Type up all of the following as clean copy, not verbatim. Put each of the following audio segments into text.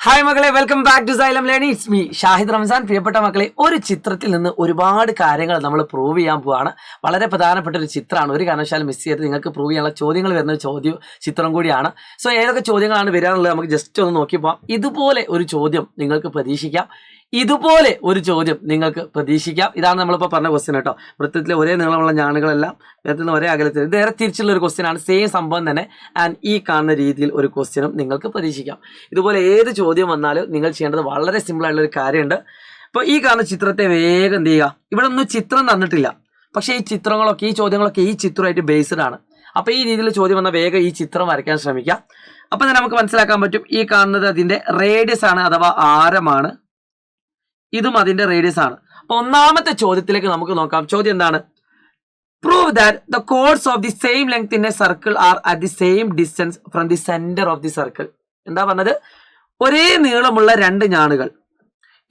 Hi മക്കളെ, welcome back to Xylem learning. It's me Shahid Ramzan. പ്രിയപ്പെട്ട മക്കളെ, ഒരു ചിത്രത്തിൽ നിന്ന് ഒരുപാട് കാര്യങ്ങൾ നമ്മൾ പ്രൂവ് ചെയ്യാൻ പോവാണ്. വളരെ പ്രധാനപ്പെട്ട ഒരു ചിത്രമാണ്. ഒരു കാരണവശാലും മിസ് ചെയ്ത് നിങ്ങൾക്ക് പ്രൂവ് ചെയ്യാനുള്ള ചോദ്യങ്ങൾ വരുന്ന ചിത്രം കൂടിയാണ്. സോ ഏതൊക്കെ ചോദ്യങ്ങളാണ് വരാനുള്ളത് നമുക്ക് ജസ്റ്റ് ഒന്ന് നോക്കി പോവാം. ഇതുപോലെ ഒരു ചോദ്യം നിങ്ങൾക്ക് പ്രതീക്ഷിക്കാം. ഇതാണ് നമ്മളിപ്പോൾ പറഞ്ഞ ക്വസ്റ്റ്യൻ കേട്ടോ. വൃത്തത്തിലെ ഒരേ നീളമുള്ള ഞാണുകളെല്ലാം വൃത്തത്തിൽ ഒരേ അകലത്തിൽ, ഇത് നേരെ തിരിച്ചുള്ള ഒരു ക്വസ്റ്റ്യൻ ആണ്. സെയിം സംഭവം തന്നെ ആൻഡ് ഈ കാണുന്ന രീതിയിൽ ഒരു ക്വസ്റ്റ്യനും നിങ്ങൾക്ക് പ്രതീക്ഷിക്കാം. ഇതുപോലെ ഏത് ചോദ്യം വന്നാലും നിങ്ങൾ ചെയ്യേണ്ടത് വളരെ സിമ്പിൾ ആയിട്ടുള്ള ഒരു കാര്യമുണ്ട്. അപ്പോൾ ഈ കാണുന്ന ചിത്രത്തെ വേഗം എന്ത് ചെയ്യുക. ഇവിടെ ഒന്നും ചിത്രം തന്നിട്ടില്ല, പക്ഷേ ഈ ചോദ്യങ്ങളൊക്കെ ഈ ചിത്രമായിട്ട് ബേസ്ഡ് ആണ്. അപ്പോൾ ഈ രീതിയിൽ ചോദ്യം വന്നാൽ വേഗം ഈ ചിത്രം വരയ്ക്കാൻ ശ്രമിക്കാം. അപ്പോൾ തന്നെ നമുക്ക് മനസ്സിലാക്കാൻ പറ്റും, ഈ കാണുന്നത് അതിൻ്റെ റേഡിയസ് ആണ്, അഥവാ ആരമാണ്. ഇതും അതിന്റെ റേഡിയസ് ആണ്. അപ്പൊ ഒന്നാമത്തെ ചോദ്യത്തിലേക്ക് നമുക്ക് നോക്കാം. ചോദ്യം എന്താണ്? Prove that the chords of the same length in A circle are at the same distance from the centre of the circle. എന്താ പറഞ്ഞത്? ഒരേ നീളമുള്ള രണ്ട് ഞാണുകൾ,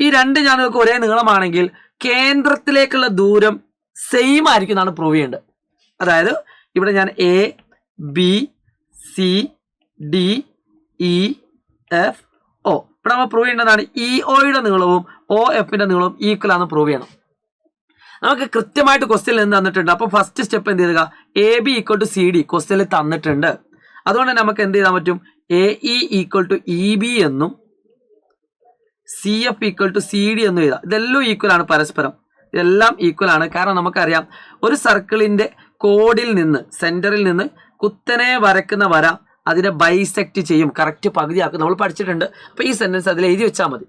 ഈ രണ്ട് ഞാണുകൾക്ക് ഒരേ നീളമാണെങ്കിൽ കേന്ദ്രത്തിലേക്കുള്ള ദൂരം സെയിം ആയിരിക്കും എന്നാണ് പ്രൂവ് ചെയ്യേണ്ടത്. അതായത് ഇവിടെ ഞാൻ A B C D E F O, ഇവിടെ നമ്മൾ പ്രൂവ് ചെയ്യേണ്ടതാണ് ഇ ഒയുടെ നീളവും ഒ എഫിന്റെ നീളവും ഈക്വൽ ആണെന്ന് പ്രൂവ് ചെയ്യണം. നമുക്ക് കൃത്യമായിട്ട് ക്വസ്റ്റ്യൻ എന്ത് തന്നിട്ടുണ്ട്. അപ്പോൾ ഫസ്റ്റ് സ്റ്റെപ്പ് എന്ത് ചെയ്യുക? A B equal to C D ക്വസ്റ്റ്യനിൽ തന്നിട്ടുണ്ട്. അതുകൊണ്ട് തന്നെ നമുക്ക് എന്ത് ചെയ്യാൻ പറ്റും? A E equal to E B എന്നും C F equal to C D എന്നും എഴുതാം. ഇതെല്ലാം ഈക്വൽ ആണ്, പരസ്പരം ഇതെല്ലാം ഈക്വൽ ആണ്. കാരണം നമുക്കറിയാം, ഒരു സർക്കിളിന്റെ കോഡിൽ നിന്ന്, സെന്ററിൽ നിന്ന് കുത്തനെ വരക്കുന്ന വര അതിനെ ബൈസെക്ട് ചെയ്യും, കറക്റ്റ് പകുതിയാക്കും. നമ്മൾ പഠിച്ചിട്ടുണ്ട്. അപ്പൊ ഈ സെന്റൻസ് അതിൽ എഴുതി വെച്ചാൽ മതി.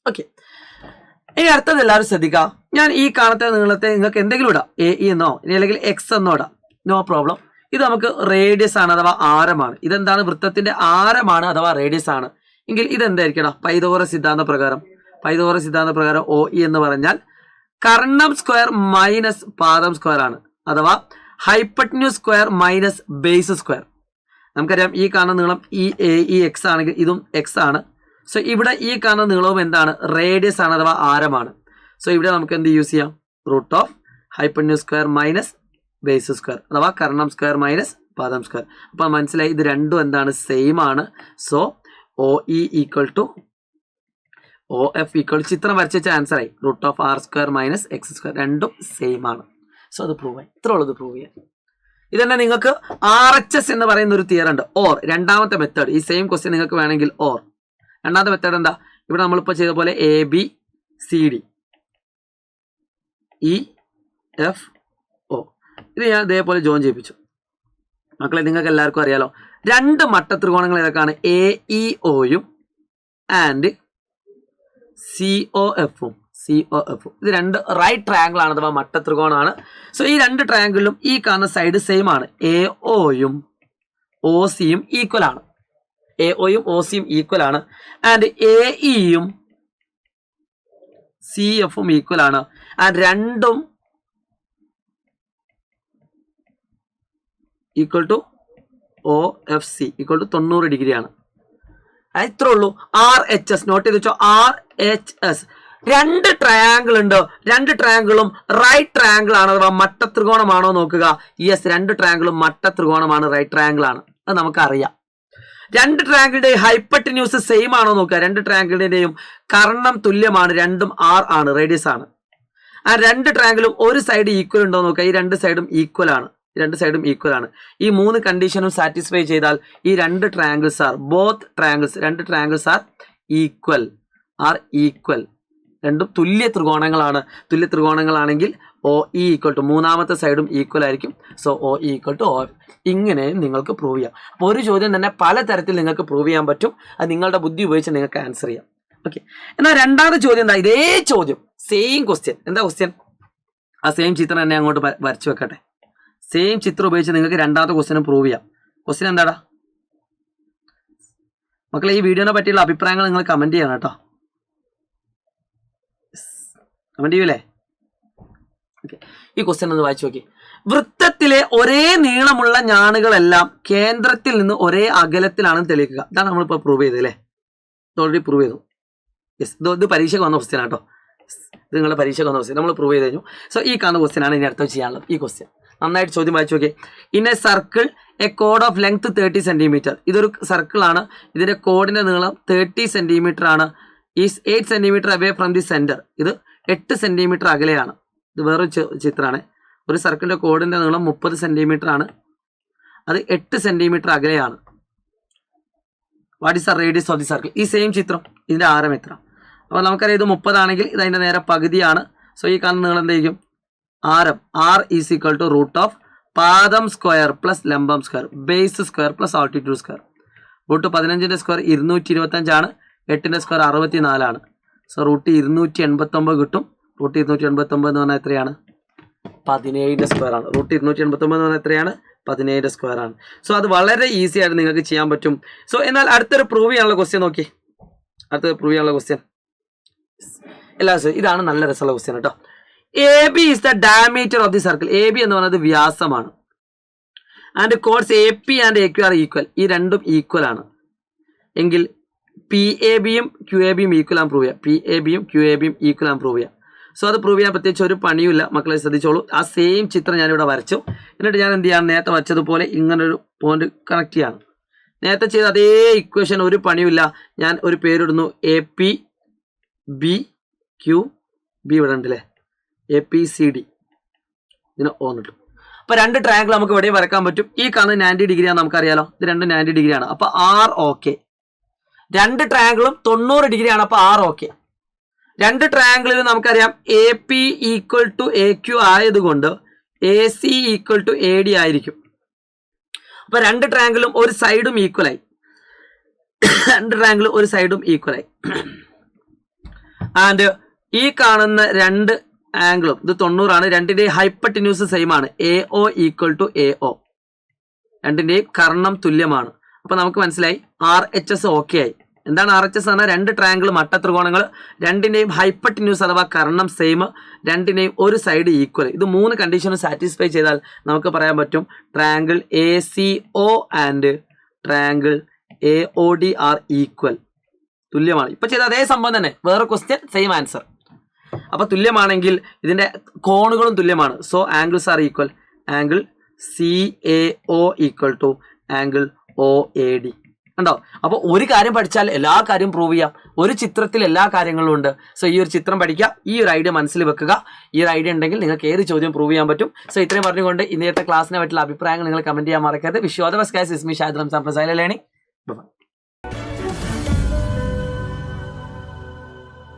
ഓക്കെ, ഇനി അടുത്തത് എല്ലാവരും ശ്രദ്ധിക്കുക. ഞാൻ ഈ കാണത്തെ നീളത്തെ നിങ്ങൾക്ക് എന്തെങ്കിലും ഇടാം, എ ഇ എന്നോ ഇനി അല്ലെങ്കിൽ എക്സ് എന്നോ ഇടാം, നോ പ്രോബ്ലം. ഇത് നമുക്ക് റേഡിയസ് ആണ്, അഥവാ ആരമാണ്. ഇതെന്താണ്? വൃത്തത്തിന്റെ ആരമാണ്, അഥവാ റേഡിയസ് ആണ്. എങ്കിൽ ഇതെന്തായിരിക്കണം? പൈതഗോറസ് സിദ്ധാന്ത പ്രകാരം ഒ ഇ എന്ന് പറഞ്ഞാൽ കർണം സ്ക്വയർ മൈനസ് പാദം സ്ക്വയർ ആണ്, അഥവാ ഹൈപ്പട്ന്യൂസ് സ്ക്വയർ മൈനസ് ബേസ് സ്ക്വയർ. നമുക്കറിയാം, ഈ കാണുന്ന നീളം ഈ എക്സ് ആണെങ്കിൽ ഇതും എക്സ് ആണ്. സോ ഇവിടെ ഈ കാണുന്ന നീളവും എന്താണ്? റേഡിയസ് ആണ്, അഥവാ ആരമാണ്. സോ ഇവിടെ നമുക്ക് എന്ത് യൂസ് ചെയ്യാം? Root of hypotenuse square minus base square, അഥവാ കർണം സ്ക്വയർ മൈനസ് പാദം സ്ക്വയർ. അപ്പൊ മനസ്സിലായി, ഇത് രണ്ടും എന്താണ്? സെയിം ആണ്. So O E equal to O F equal ചിത്രം വരച്ച ആൻസർ ആയി root of R square minus X square. രണ്ടും സെയിം ആണ്. സോ അത് പ്രൂവ് ആയി. ഇത്ര ഉള്ളത് പ്രൂവ് ചെയ്യാൻ. ഇതന്നെ നിങ്ങൾക്ക് RHS എന്ന് പറയുന്ന ഒരു തിയറി ഉണ്ട്. ഓർ രണ്ടാമത്തെ മെത്തേഡ്. ഈ സെയിം ക്വസ്റ്റ്യൻ നിങ്ങൾക്ക് വേണമെങ്കിൽ ഓർ രണ്ടാമത്തെ മെത്തേഡ് എന്താ? ഇവിടെ നമ്മളിപ്പോൾ ചെയ്ത പോലെ A B C D E F O, ഇത് ഞാൻ ഇതേപോലെ ജോയിൻ ചെയ്യിപ്പിച്ചു. മക്കളെ, നിങ്ങൾക്ക് എല്ലാവർക്കും അറിയാലോ, രണ്ട് മട്ടത്രികോണങ്ങൾ ഏതൊക്കെയാണ്? എ ഇ ഒയും ആൻഡ് സി ഒ എഫും. ഇത് രണ്ട് റൈറ്റ് ട്രയാങ്കിൾ ആണ്, അഥവാ മട്ടത്രികോണമാണ്. സോ ഈ രണ്ട് ട്രയാങ്കിളിലും ഈ കാണുന്ന സൈഡ് സെയിം ആണ്. എ ഒയും ഒ സിയും ഈക്വൽ ആണ്. ആൻഡ് എ ഇയും സി എഫും ഈക്വൽ ആണ്. ആൻഡ് രണ്ടും equal to O F C equal to 90 degree ആണ്. ഇത്രേ ഉള്ളൂ. RHS നോട്ട് ചെയ്ത് വെച്ചോ. RHS രണ്ട് ട്രയാങ്കിൾ ഉണ്ട്. രണ്ട് ട്രയാങ്കിളും റൈറ്റ് ട്രയാങ്കിൾ ആണ്, അഥവാ മട്ടത്രികോണമാണോ നോക്കുക. യെസ്, രണ്ട് ട്രയാങ്കിളും മട്ടത്രികോണമാണ്, റൈറ്റ് ട്രയാങ്കിൾ ആണ്. അത് നമുക്കറിയാം. രണ്ട് ട്രയാങ്കിളുടെ ഹൈപ്പട്ന്യൂസ് സെയിം ആണോ നോക്കുക. രണ്ട് ട്രയാങ്കിളിന്റെയും കർണം തുല്യമാണ്, രണ്ടും R ആണ്, റേഡിയസ് ആണ്. ആ രണ്ട് ട്രയാങ്കിളും ഒരു സൈഡ് ഈക്വൽ ഉണ്ടോ നോക്കുക. ഈ രണ്ട് സൈഡും ഈക്വൽ ആണ്. ഈ മൂന്ന് കണ്ടീഷനും സാറ്റിസ്ഫൈ ചെയ്താൽ ഈ രണ്ട് ട്രയാങ്കിൾസ് ആർ രണ്ട് ട്രയാങ്കിൾസ് ആർ ഈക്വൽ. രണ്ടും തുല്യ ത്രികോണങ്ങളാണെങ്കിൽ ഒ ഇ ഈക്വൽ ടു മൂന്നാമത്തെ സൈഡും ഈക്വൽ ആയിരിക്കും. So O E equal to O F. ഇങ്ങനെയും നിങ്ങൾക്ക് പ്രൂവ് ചെയ്യാം. അപ്പോൾ ഒരു ചോദ്യം തന്നെ പലതരത്തിൽ നിങ്ങൾക്ക് പ്രൂവ് ചെയ്യാൻ പറ്റും. അത് നിങ്ങളുടെ ബുദ്ധി ഉപയോഗിച്ച് നിങ്ങൾക്ക് ആൻസർ ചെയ്യാം. ഓക്കെ, എന്നാൽ രണ്ടാമത്തെ ചോദ്യം എന്താ? ഇതേ ചോദ്യം, സെയിം ക്വസ്റ്റ്യൻ. എന്താ ക്വസ്റ്റ്യൻ? ആ സെയിം ചിത്രം തന്നെ അങ്ങോട്ട് വരച്ചു വെക്കട്ടെ. സെയിം ചിത്രം ഉപയോഗിച്ച് നിങ്ങൾക്ക് രണ്ടാമത്തെ ക്വസ്റ്റ്യനും പ്രൂവ് ചെയ്യാം. ക്വസ്റ്റ്യൻ എന്താടാ മക്കളെ? ഈ വീഡിയോനെ പറ്റിയുള്ള അഭിപ്രായങ്ങൾ നിങ്ങൾ കമന്റ് ചെയ്യണം കേട്ടോ. കമന്റ് ചെയ്യൂലേ? ഓക്കെ, ഈ ക്വസ്റ്റ്യൻ ഒന്ന് വായിച്ചു നോക്കി. വൃത്തത്തിലെ ഒരേ നീളമുള്ള ഞാണുകളെല്ലാം കേന്ദ്രത്തിൽ നിന്ന് ഒരേ അകലത്തിലാണെന്ന് തെളിയിക്കുക. ഇതാണ് നമ്മളിപ്പോൾ പ്രൂവ് ചെയ്തത് അല്ലേ? ഓൾറെഡി പ്രൂവ് ചെയ്തു. യെസ്, ഇത് പരീക്ഷയ്ക്ക് വന്ന ക്വസ്റ്റ്യൻ ആട്ടോ. ഇത് നിങ്ങളുടെ പരീക്ഷയ്ക്ക് വന്ന ക്വസ്റ്റ്യൻ നമ്മൾ പ്രൂവ് ചെയ്ത് കഴിഞ്ഞു. സോ ഈ കാണുന്ന ക്വസ്റ്റ്യൻ ആണ് ഇനി അടുത്ത ചെയ്യാനുള്ളത്. ഈ ക്വസ്റ്റ്യൻ നന്നായിട്ട് ചോദ്യം വായിച്ചു നോക്കിയേ. In A circle A code of length 30 centimetre. ഇതൊരു സർക്കിളാണ്, ഇതിന്റെ കോഡിന്റെ നീളം 30 സെന്റിമീറ്റർ ആണ്. Is 8 centimetre away from the centre. ഇത് 8 സെന്റിമീറ്റർ അകലെയാണ്. ഇത് വേറൊരു ചിത്രമാണ്. ഒരു സർക്കിളിന്റെ കോഡിന്റെ നീളം 30 സെന്റിമീറ്റർ ആണ്, അത് 8 സെന്റിമീറ്റർ അകലെയാണ്. What is the radius of the circle? ഈ സെയിം ചിത്രം, ഇതിന്റെ ആരം എത്ര? അപ്പോൾ നമുക്കറിയാം ഇത് 30 ആണെങ്കിൽ ഇത് അതിന്റെ നേരെ പകുതിയാണ്. സോ ഈ കാണുന്ന നീളം എന്തായിരിക്കും? ആരം r is equal to root of പാദം സ്ക്വയർ പ്ലസ് ലംബം square base square plus altitude square. Root 15ന്റെ സ്ക്വയർ 225 ആണ്, 8ന്റെ സ്ക്വയർ 64 ആണ്. സോ റൂട്ട് 289 കിട്ടും. റൂട്ട് 289 എന്ന് പറഞ്ഞാൽ എത്രയാണ്? 17ന്റെ സ്ക്വയർ ആണ്. റൂട്ട് 289 എന്ന് പറഞ്ഞാൽ എത്രയാണ്? 17ന്റെ സ്ക്വയർ ആണ്. സോ അത് വളരെ ഈസി ആയിട്ട് നിങ്ങൾക്ക് ചെയ്യാൻ പറ്റും. സോ എന്നാൽ അടുത്തൊരു പ്രൂവ് ചെയ്യാനുള്ള ക്വസ്റ്റ്യൻ നോക്കി. അടുത്തൊരു പ്രൂവ് ചെയ്യാനുള്ള ക്വസ്റ്റ്യൻ ഇതാണ്. നല്ല രസമുള്ള ക്വസ്റ്റ്യൻ കേട്ടോ. A B is the diameter of the circle. A B എന്ന് പറയുന്നത് വ്യാസമാണ്. And chords A P and A Q are equal. ഈ രണ്ടും ഈക്വൽ ആണ് എങ്കിൽ പി എ ബിയും ക്യു എ ബിയും ഈക്വൽ ആണ് പ്രൂവ് ചെയ്യാം. പി എ ബിയും ക്യു എ ബിയും ഈക്വൽ ആണ് പ്രൂവ് ചെയ്യാം. സോ അത് പ്രൂവ് ചെയ്യാൻ പ്രത്യേകിച്ച് ഒരു പണിയുമില്ല, മക്കളെ ശ്രദ്ധിച്ചോളൂ. ആ സെയിം ചിത്രം ഞാനിവിടെ വരച്ചു. എന്നിട്ട് ഞാൻ എന്ത് ചെയ്യാം? നേരത്തെ വരച്ചതുപോലെ ഇങ്ങനൊരു പോയിന്റ് കണക്ട് ചെയ്യാണ്. നേരത്തെ ചെയ്ത അതേ ഇക്വേഷൻ, ഒരു പണിയുമില്ല. ഞാൻ ഒരു പേരിടുന്നു, A P B Q B ഇവിടെ ഉണ്ടല്ലേ, എ പി സി ഡി. ഇതിന് ഓന്നിട്ടു. അപ്പൊ രണ്ട് ട്രയാങ്കിൾ നമുക്ക് ഇവിടെ വരക്കാൻ പറ്റും. ഈ കാണുന്നത് 90 ഡിഗ്രിയാണ്, നമുക്കറിയാലോ. ഇത് രണ്ട് 90 ഡിഗ്രിയാണ്. അപ്പൊ ആർ ഓക്കെ. രണ്ട് ട്രയാങ്കിളും 90 ഡിഗ്രിയാണ്. അപ്പൊ ആർ ഓക്കെ. രണ്ട് ട്രയാങ്കിളിലും നമുക്കറിയാം A P equal to A Q ആയതുകൊണ്ട് A C equal to A D ആയിരിക്കും. അപ്പൊ രണ്ട് ട്രയാങ്കിളും ഒരു സൈഡും ഈക്വലായി. രണ്ട് ട്രയാങ്കിളും ഒരു സൈഡും ഈക്വലായി. ആൻഡ് ഈ കാണുന്ന രണ്ട് ആംഗിളും ഇത് 90 ആണ്. രണ്ടിന്റെയും ഹൈപ്പട്ടിന്യൂസ് സെയിം ആണ്. A O equal to A O. രണ്ടിന്റെയും കർണം തുല്യമാണ്. അപ്പൊ നമുക്ക് മനസ്സിലായി ആർ എച്ച് എസ് ഓക്കെ ആയി. എന്താണ് ആർ എച്ച് എസ് പറഞ്ഞാൽ? രണ്ട് ട്രയാങ്കിൾ മട്ടത്രികോണങ്ങൾ, രണ്ടിന്റെയും ഹൈപ്പട്ടിന്യൂസ് അഥവാ കർണം സെയിം, രണ്ടിന്റെയും ഒരു സൈഡ് ഈക്വൽ. ഇത് മൂന്ന് കണ്ടീഷനും സാറ്റിസ്ഫൈ ചെയ്താൽ നമുക്ക് പറയാൻ പറ്റും triangle A C O and triangle A O D are equal, തുല്യമാണ്. ഇപ്പൊ ചെയ്ത അതേ സംഭവം തന്നെ, വേറെ ക്വസ്റ്റ്യൻ സെയിം ആൻസർ. അപ്പൊ തുല്യമാണെങ്കിൽ ഇതിന്റെ കോണുകളും തുല്യമാണ്. So angles are equal. Angle C A O equal to angle O A D. കണ്ടോ? അപ്പൊ ഒരു കാര്യം പഠിച്ചാൽ എല്ലാ കാര്യം പ്രൂവ് ചെയ്യാം. ഒരു ചിത്രത്തിൽ എല്ലാ കാര്യങ്ങളും ഉണ്ട്. സോ ഈ ഒരു ചിത്രം പഠിക്കുക, ഈ ഒരു ഐഡിയ മനസ്സിൽ വെക്കുക. ഈ ഒരു ഐഡിയ ഉണ്ടെങ്കിൽ നിങ്ങൾക്ക് ഏത് ചോദ്യം പ്രൂവ് ചെയ്യാൻ പറ്റും. സോ ഇത്രയും പറഞ്ഞുകൊണ്ട് ഇന്നത്തെ ക്ലാസ്സിനെ പറ്റിയുള്ള അഭിപ്രായങ്ങൾ നിങ്ങൾ കമന്റ് ചെയ്യാൻ മറക്കരുത്. Wish you all the best guys. It's me Shahid Ramzan from silent learning. By.